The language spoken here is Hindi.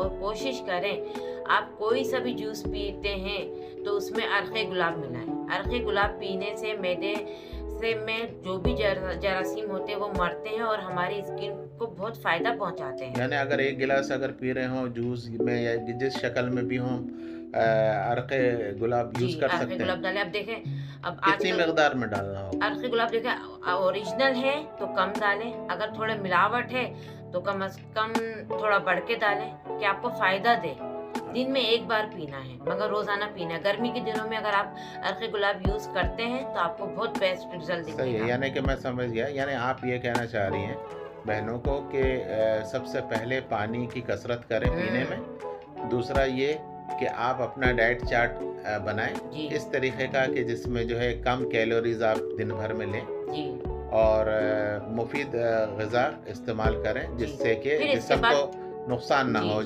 और कोशिश करें, आप कोई सा भी जूस पीते हैं तो उसमें अर्क़े गुलाब मिलाएं। अर्क़े गुलाब पीने से मैदे में जो भी जरासीम होते हैं वो मरते हैं और हमारी स्किन को बहुत फ़ायदा पहुंचाते हैं। यानी अगर एक गिलास अगर पी रहे हों जूस में या जिस शक्ल में भी हों, अर्क़े गुलाब जी, यूज़ कर अर्क़े सकते हैं। गुलाब डालें। अब देखें, अब कितनी आजकल मकदार में डालना होगा? अर्क़े गुलाब देखें, ओरिजिनल है तो कम डालें, अगर थोड़ा मिलावट है तो कम से कम थोड़ा बढ़ के डालें कि आपको फ़ायदा दे। दिन में एक बार पीना है, मगर रोज़ाना पीना है। गर्मी के दिनों में अगर आप अर्क़े गुलाब यूज़ करते हैं तो आपको बहुत बेस्ट रिज़ल्ट सही है, दिखेगा। यानी कि मैं समझ गया। यानी आप ये कहना चाह रही हैं बहनों को कि सबसे पहले पानी की कसरत करें पीने में। दूसरा ये कि आप अपना डाइट चार्ट बनाएँ जी, इस तरीक़े का कि जिसमें जो है कम कैलोरीज़ आप दिन भर में लें जी, और मुफ़ीद ग़िज़ा इस्तेमाल करें जी। जिससे कि फिर इसके जिस्म बाद को नुकसान ना जी, हो। जी।